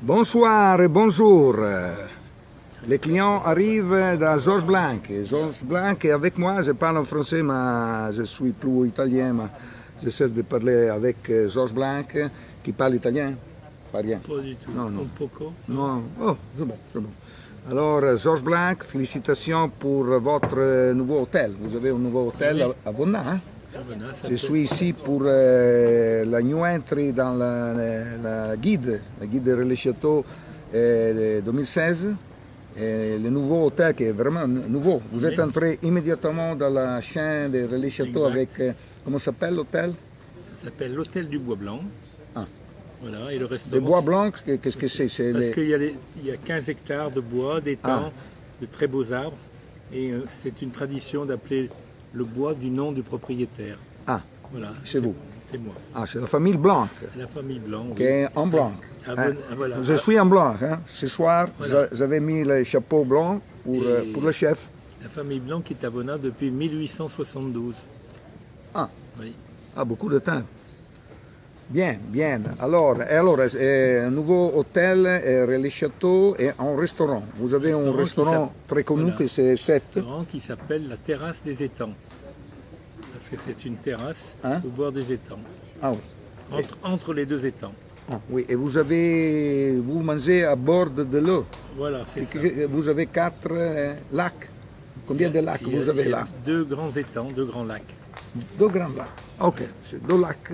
Bonsoir et bonjour. Les clients arrivent de Georges Blanc. Georges Blanc est avec moi. Je parle en français, mais je suis plus italien. Mais j'essaie de parler avec Georges Blanc qui parle italien. Pas rien. Pas du tout. Non, non. Un poco. Non. Oh, c'est bon, c'est bon. Alors, Georges Blanc, félicitations pour votre nouveau hôtel. Vous avez un nouveau hôtel à Vonna, hein? Je suis ici pour la new entry dans la guide Relais Château 2016. Le nouveau hôtel qui est vraiment nouveau. Vous êtes entré immédiatement dans la chaîne des Relais Château avec, comment s'appelle l'hôtel? Ça s'appelle l'hôtel du Bois Blanc. Ah. Voilà, et le restaurant. Le Bois Blanc, qu'est-ce que c'est? Parce qu'il y a 15 hectares de bois, d'étangs, de très beaux arbres. Et c'est une tradition d'appeler le bois du nom du propriétaire. Ah, voilà, c'est vous. C'est moi. Ah, c'est la famille Blanc. La famille Blanc. Qui est en blanc. Voilà. Je suis en blanc. Hein. Ce soir, Voilà. j'avais mis le chapeau blanc pour le chef. La famille Blanc qui est à Vonna depuis 1872. Ah, Oui. Beaucoup de temps. Bien, bien. Alors, un nouveau hôtel, Relais Château et un restaurant. Vous avez un restaurant très connu voilà. que c'est 7. Un restaurant qui s'appelle la terrasse des étangs. Parce que c'est une terrasse au bord des étangs. Ah oui. Entre les deux étangs. Ah, oui. Et vous mangez à bord de l'eau. Voilà, c'est ça. Vous avez 4 lacs. Combien de lacs vous avez là? 2 grands étangs, 2 grands lacs. 2 grands lacs. Ok, c'est 2 lacs.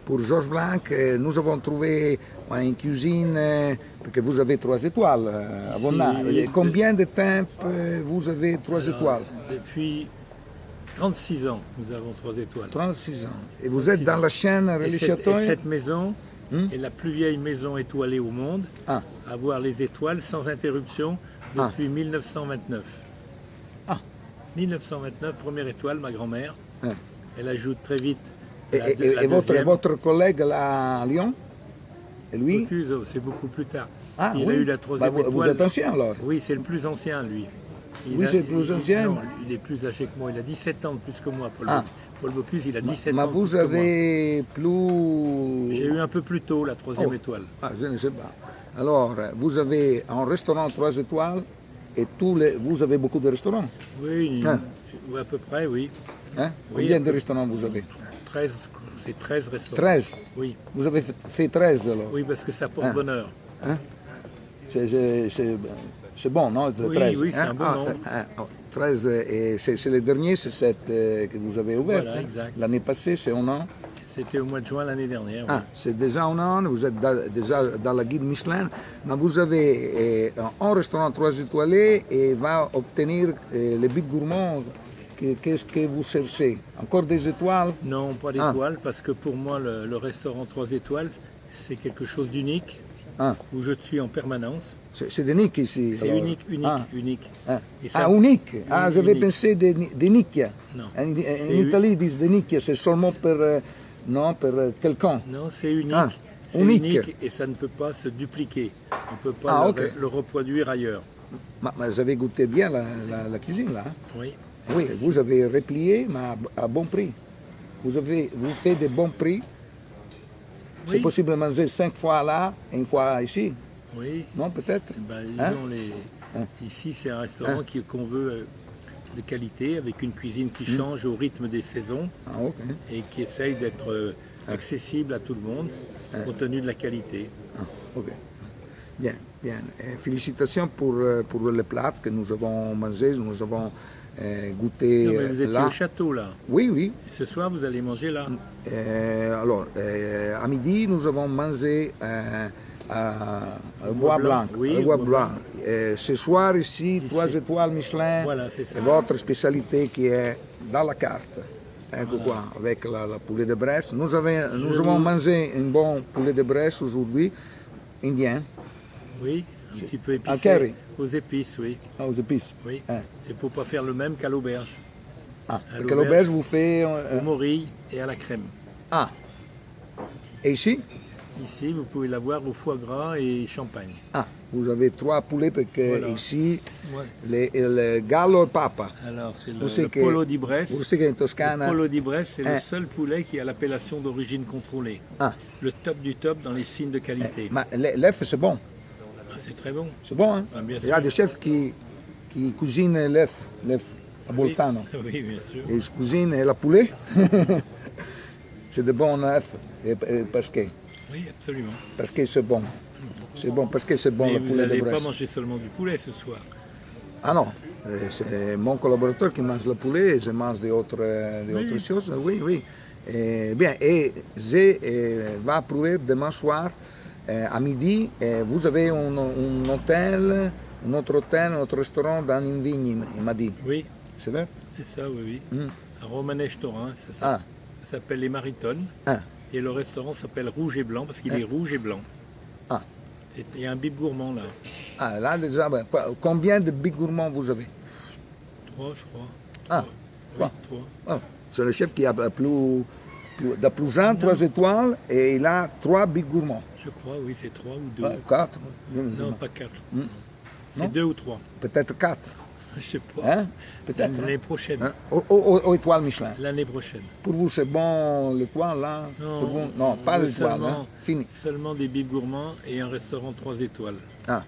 Pour Georges Blanc, nous avons trouvé une cuisine, parce que vous avez 3 étoiles à Vonna. Combien de temps vous avez 3 étoiles? Depuis 36 ans, nous avons 3 étoiles. 36 ans. Et vous êtes dans la chaîne Relais Château? Cette maison est la plus vieille maison étoilée au monde, à voir les étoiles sans interruption depuis 1929. 1929, première étoile, ma grand-mère. Elle ajoute très vite. Et votre collègue là à Lyon? Et lui? Bocuse, c'est beaucoup plus tard. Ah, il a eu la 3e étoile. Vous êtes ancien alors? Oui, c'est le plus ancien, lui. C'est le plus ancien? Non, il est plus âgé que moi. Il a 17 ans de plus que moi, Paul Bocuse, il a 17 ans Mais de plus vous que moi. avez plus... J'ai eu un peu plus tôt la 3e étoile. Ah, je ne sais pas. Alors, vous avez un restaurant 3 étoiles et vous avez beaucoup de restaurants? Oui, à peu près, oui. Combien de restaurants vous avez? 13, c'est 13 restaurants. 13? Oui. Vous avez fait 13 alors? Oui, parce que ça porte bonheur. C'est bon, non? Oui, 13. oui, c'est un bon nombre. 13, et c'est le dernier, c'est cette que vous avez ouverte. Voilà, exact. L'année passée, c'est un an? C'était au mois de juin l'année dernière. Oui. C'est déjà un an, vous êtes déjà dans la guide Michelin, mais vous avez un restaurant 3 étoilés et va obtenir les buts gourmands. Qu'est-ce que vous cherchez? Encore des étoiles? Non, pas d'étoiles, parce que pour moi, le restaurant 3 étoiles, c'est quelque chose d'unique, où je suis en permanence. C'est unique ici? C'est unique. Et ça, unique? J'avais pensé de nicchia. Non. En Italie, ils disent de nicchia, c'est seulement pour quelqu'un. Non, c'est unique. C'est unique et ça ne peut pas se dupliquer. On ne peut pas le reproduire ailleurs. Mais vous avez goûté bien la cuisine là? Oui. Oui, vous avez replié, mais à bon prix. Vous faites des bons prix. C'est possible de manger 5 fois là et 1 fois ici? Oui. Non, peut-être? Ici, c'est un restaurant qu'on veut de qualité, avec une cuisine qui change au rythme des saisons et qui essaye d'être accessible à tout le monde, compte tenu de la qualité. Bien, bien. Félicitations pour les plats que nous avons mangés, nous avons goûté non, mais vous étiez là. au château là. Oui, oui. Et ce soir, vous allez manger là. Alors, à midi, nous avons mangé à Bois Blanc. Oui, Bois Blanc. Ce soir, ici, 3 étoiles Michelin. Voilà, c'est ça. Et votre spécialité qui est dans la carte. Quoi, avec la poulet de Bresse. Nous avons mangé un bon poulet de Bresse aujourd'hui, indien. Oui, un petit peu épicé. Un curry. Aux épices, oui. Aux épices. Oui. C'est pour ne pas faire le même qu'à l'auberge. Parce que l'auberge vous fait... Au morille et à la crème. Et ici? Ici, vous pouvez l'avoir au foie gras et champagne. Ah, vous avez 3 poulets parce que Voilà. ici, Ouais. le gallo e papa. Alors, c'est Vous le savez que- polo di Bresse. Vous savez qu'en Le Toscana, polo di Bresse, c'est le Eh. seul poulet qui a l'appellation d'origine contrôlée. ah, Le top du top dans les signes de qualité. ma l'œuf c'est bon, Ah, c'est très bon. c'est bon, hein? Ah, bien Il y a sûr. des chefs qui cuisinent l'œuf à Bolzano. Oui, bien sûr. Et ils cuisinent la poulet. C'est de bons œufs parce que c'est bon. C'est bon parce que c'est bon Mais le vous poulet de n'allez pas Brest. manger seulement du poulet ce soir. Ah non, c'est mon collaborateur qui mange le poulet et je mange d'autres choses. Oui, oui. Bien, et je vais approuver demain soir à midi. Vous avez un hôtel, un autre hôtel, un autre restaurant dans une vigne, il m'a dit. Oui, C'est vrai? c'est ça, oui, oui. Mm. À Romanèche-Torin, Ah, ça s'appelle les Maritones. ah, Et le restaurant s'appelle Rouge et Blanc parce qu'il est rouge et blanc. ah. Et il y a un bib gourmand là. Ah, là déjà, ben, combien de big gourmands vous avez? 3, je crois. Ah, Oui, 3. 3. Ah, c'est le chef qui a de plus un, 3 étoiles, et il a 3 big gourmands. Je crois, oui, c'est 3 ou 2. 4, Non, pas 4. Non. C'est 2 ou 3. peut-être 4. Je sais pas. Hein? Peut-être. L'année prochaine. Hein? Aux étoiles Michelin. L'année prochaine. Pour vous, c'est bon l'étoile là? Pour vous? Non, pas on veut l'étoile. Hein? Fini. Seulement des bibs gourmands et un restaurant 3 étoiles. Ah.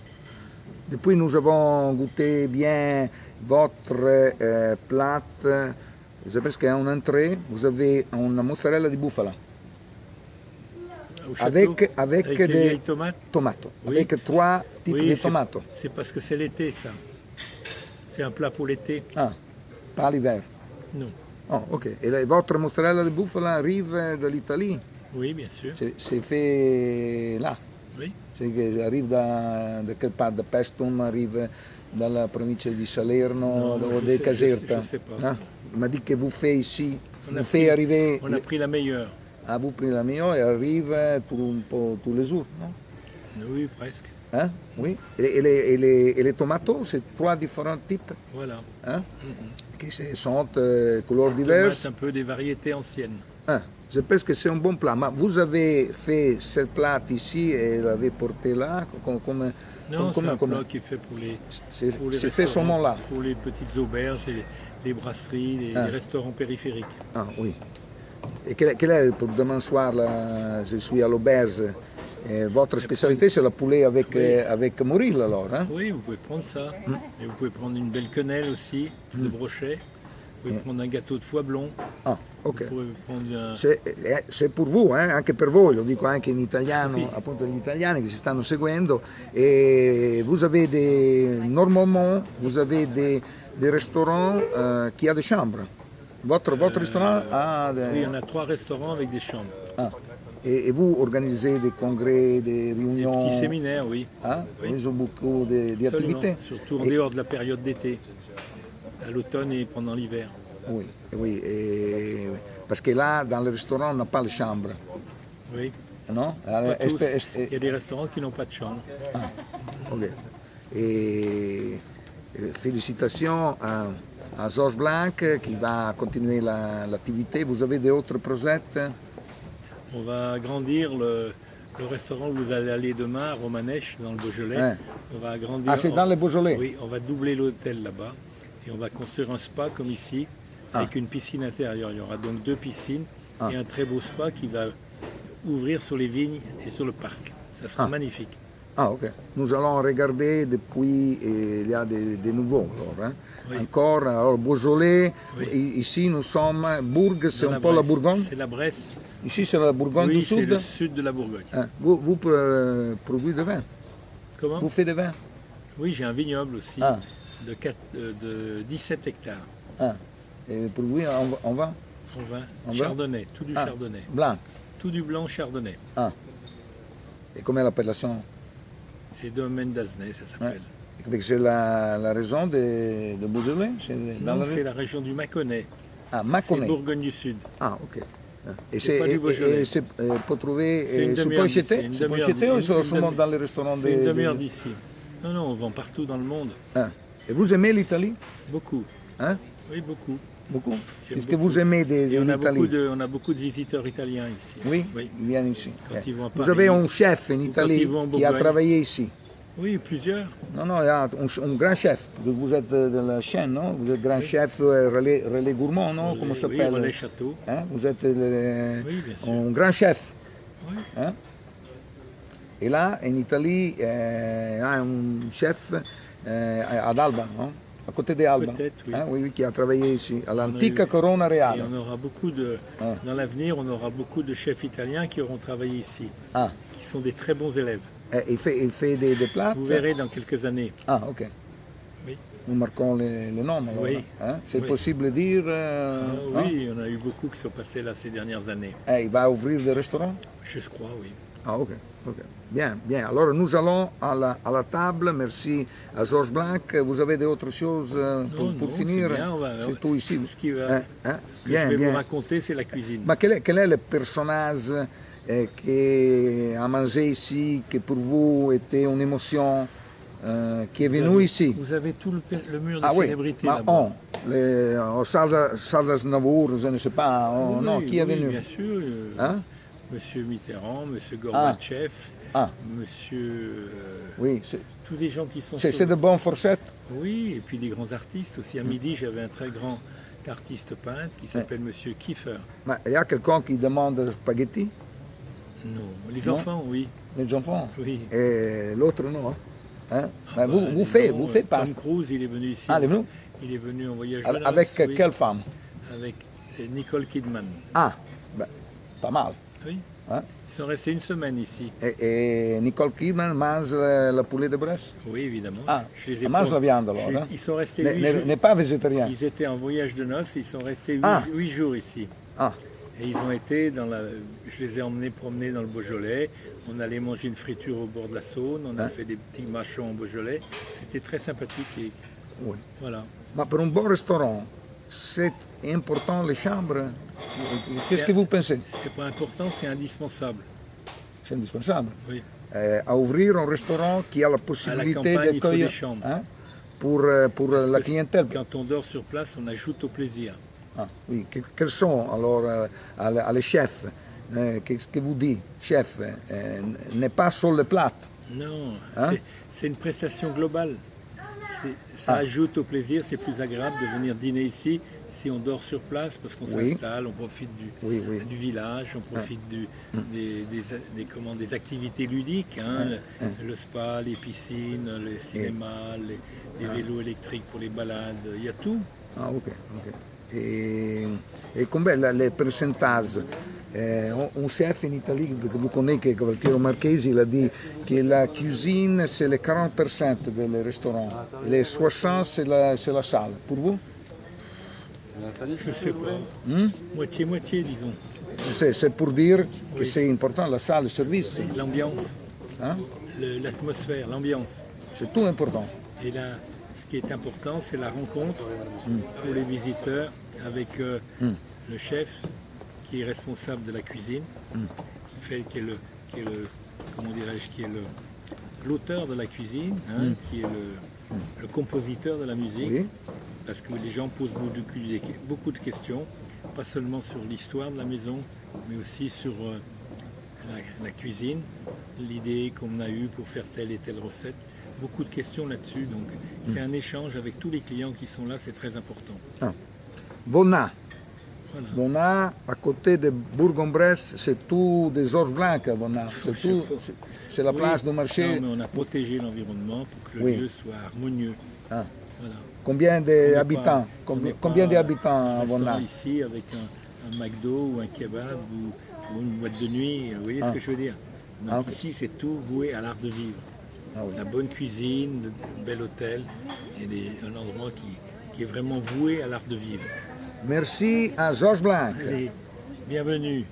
Depuis, nous avons goûté bien votre plat. Je pense qu'en entrée, vous avez une mozzarella di bufala Au château, avec les des vieilles tomates. tomates. Oui. Avec 3 types Oui, de c'est- tomates. C'est parce que c'est l'été, ça. C'est un plat pour l'été. Ah, pas l'hiver. Non. Oh, ok. Et votre mozzarella di bufala arrive de l'Italie? Oui, bien sûr. C'est fait là? Oui. C'est que arrive de quelle part? De Pestum, arrive dalla provincia di Salerno Non, o je di sais- Caserta? je sais pas. Hein? Il m'a dit que vous faites ici, On a vous pris- faites arriver, On a pris la meilleure. vous prenez la meilleure et arrive pour tous les jours, non? Oui, presque. Hein? Oui. Et les tomates, c'est 3 différents types, Voilà. hein? Qui sont couleurs diverses. Tomates un peu des variétés anciennes. Hein? Je pense que c'est un bon plat. Mais vous avez fait ce plat ici et l'avez porté là comme Non, comme- c'est un comme- plat qui est fait pour les C'est restaurants, fait seulement là. pour les petites auberges, et les brasseries, les restaurants périphériques. Ah oui. Et quel est pour demain soir, là, je suis à l'auberge. Votre spécialité, c'est le poulet avec, avec morille alors, hein? Oui, vous pouvez prendre ça. Et vous pouvez prendre une belle quenelle aussi, de brochet. Vous pouvez prendre un gâteau de foie blond. Ah, ok. Vous pouvez prendre un... C'est per voi, anche per voi, lo dico anche in italiano, appunto agli italiani che ci stanno seguendo. E vous avez normalement, vous avez des restaurants qui a des chambres. Votre restaurant a des... Oui, on a 3 restaurants avec des chambres. Ah. Et vous organisez des congrès, des Des réunions? petits séminaires, oui. Hein? Oui. Ils ont beaucoup Absolument. d'activités. Surtout en dehors de la période d'été. À l'automne et pendant l'hiver. Oui, oui. Parce que là, dans le restaurant, on n'a pas de chambre. Oui. Non? Pas tous. Il y a des restaurants qui n'ont pas de chambre. Ah, ok. Et félicitations à Georges Blanc qui va continuer l'activité. Vous avez d'autres projets? On va agrandir le restaurant où vous allez aller demain à Romanèche, dans le Beaujolais. Ouais. On va agrandir. Ah, c'est dans le Beaujolais? Oui, on va doubler l'hôtel là-bas. Et on va construire un spa comme ici, avec une piscine intérieure. Il y aura donc 2 piscines et un très beau spa qui va ouvrir sur les vignes et sur le parc. Ça sera magnifique. Ah, ok. Nous allons regarder depuis, il y a des nouveaux. Alors, hein. Oui. Encore, alors Beaujolais, Oui. ici nous sommes, Bourg, c'est Dans un peu la Bresse. Bourgogne. C'est la Bresse. Ici c'est la Bourgogne Oui, du c'est Sud. le sud de la Bourgogne. Hein. Vous produisez de vin? Comment? Vous faites de vin? Oui, j'ai un vignoble aussi Ah. de 17 hectares Ah. Et pour vous, on va? en vin. En vin? Chardonnay, tout du Ah. chardonnay. Blanc. Tout du blanc chardonnay. Ah. Et comment l'appellation? C'est domaine d'Azenay, ça s'appelle. C'est la région de Beaujolais? Non, c'est la région du Mâconnais. Ah, C'est Mâconnais. Bourgogne du Sud. Ah, ok. Et C'est pas du Beaujolais. c'est pour trouver, C'est une c'est demi-heure pour d'ici, acheter? une C'est pour demi-heure acheter ou d'ici, c'est une seulement demi- dans les restaurants C'est une demi-heure d'ici. Non, on vend partout dans le monde. Ah. Et vous aimez l'Italie? Beaucoup. Hein? Oui, beaucoup. Beaucoup. J'aime Qu'est-ce que beaucoup. vous aimez de Et on a l'Italie? on a beaucoup de visiteurs italiens ici. Oui, Oui. ils viennent ici. Quand ils vont à Vous Paris, avez un chef en quand Italie ils vont en qui a Bourgogne. travaillé ici. Oui, plusieurs. Non, non, il y a un grand chef. Vous êtes de la chaîne, non? Vous êtes grand chef relais gourmand, non? Comment ça Oui, s'appelle? Relais Château. Hein? Vous êtes Oui, bien sûr. un grand chef. Oui. Hein? Et là, en Italie, il y a un chef ad Alba, non? À côté d'Alba. Peut-être, oui. Hein? Oui, oui, qui a travaillé ici, à On a l'Antica eu- Corona Et Reale. on aura beaucoup dans l'avenir, on aura beaucoup de chefs italiens qui auront travaillé ici, Ah, qui sont des très bons élèves. il fait des plats? Vous verrez dans quelques années. Ah, ok. Oui. Nous marquons le nom, alors. Oui. Hein? C'est Oui. possible de dire? Ah, oui, on a eu beaucoup qui sont passés là ces dernières années. Il va ouvrir des restaurants? Je crois, oui. Ah, ok, ok. Bien, bien. Alors, nous allons à la table. Merci à Georges Blanc. Vous avez d'autres choses pour Non, finir? c'est bien, C'est tout ici. Ce que Bien, je vais bien. vous raconter, c'est la cuisine. Mais quel est le personnage qui a mangé ici, qui pour vous était une émotion, qui est venu ici? Vous avez tout le mur de Ah oui, célébrités mais là-bas. Charles Aznavour, je ne sais pas, Oui, non, qui est oui, venu? Bien sûr. Hein? Monsieur Mitterrand, Monsieur Gorbatchev, Ah, Monsieur... oui, tous les gens qui sont... c'est de bonnes fourchettes. Oui, et puis des grands artistes aussi. À midi, j'avais un très grand artiste peintre qui s'appelle Monsieur Kiefer. Mais il y a quelqu'un qui demande spaghetti? Non, les Non. enfants, oui. Les enfants? Oui. Et l'autre, non? Hein? Mais Bah, vous faites Tom pas. Cruise, il est venu ici. Ah, il est venu? Il est venu en voyage de Avec noces, oui. quelle femme? Avec Nicole Kidman. Ah, ben, pas mal. Oui. Hein? Ils sont restés une semaine ici. Et Nicole Kidman mange la poulet de Bresse? Oui, évidemment. Ah, Je les ai elle mange pas- la viande alors, je- hein? Ils sont restés 8 jours. N'est pas végétarien? Ils étaient en voyage de noces, ils sont restés 8, Ah. jours ici. Ah, Et ils ont été je les ai emmenés promener dans le Beaujolais. On allait manger une friture au bord de la Saône. On a fait des petits mâchons au Beaujolais. C'était très sympathique. Et oui. voilà. Mais pour un bon restaurant, c'est important les chambres? Qu'est-ce que vous pensez? C'est pas important, c'est indispensable. C'est indispensable. Oui. À ouvrir un restaurant qui a la À la possibilité campagne, il faut des d'accueillir chambres. hein, pour la que clientèle. Quand on dort sur place, on ajoute au plaisir. Ah, oui. Quels sont alors les chefs? Qu'est-ce que vous dites, chef? N'est pas sur le plat. Non, Hein? c'est une prestation globale. Ça ajoute au plaisir, c'est plus agréable de venir dîner ici si on dort sur place parce qu'on Oui. s'installe, on profite Oui, oui. du village, on profite des activités ludiques, hein, le spa, les piscines, le cinéma, les vélos électriques pour les balades, il y a tout. Ah, ok, ok. Et combien les pourcentages? Un chef en Italie que vous connaissez, Valtiero Marchesi, il a dit que la cuisine c'est le 40% des restaurants, et les 60% c'est la salle. Pour vous? Je sais pas. Moitié-moitié, disons. C'est pour dire que c'est important la salle, le service. L'ambiance, Hein? l'atmosphère, l'ambiance. C'est tout important. Et là, ce qui est important, c'est la rencontre pour les visiteurs avec le chef qui est responsable de la cuisine, qui est l'auteur de la cuisine, hein, qui est le compositeur de la musique, Oui. parce que les gens posent beaucoup de questions, pas seulement sur l'histoire de la maison, mais aussi sur la cuisine, l'idée qu'on a eue pour faire telle et telle recette. Beaucoup de questions là-dessus, donc c'est un échange avec tous les clients qui sont là, c'est très important. Ah. Vonna. Voilà. Vonna, à côté de Bourg-en-Bresse, c'est tout des Georges Blanc, Vonna. C'est la Oui. place du marché. Non, mais on a protégé l'environnement pour que le Oui. lieu soit harmonieux. Ah. Voilà. Combien On n'est d'habitants? pas- on n'est Combien pas d'habitants à un restaurant Vonna? ici avec un McDo ou un kebab ou une boîte de nuit, vous voyez ce que je veux dire? Donc Ah, ok. ici, c'est tout voué à l'art de vivre. Ah oui. La bonne cuisine, un bel hôtel et un endroit qui est vraiment voué à l'art de vivre. Merci à Georges Blanc. Allez, bienvenue.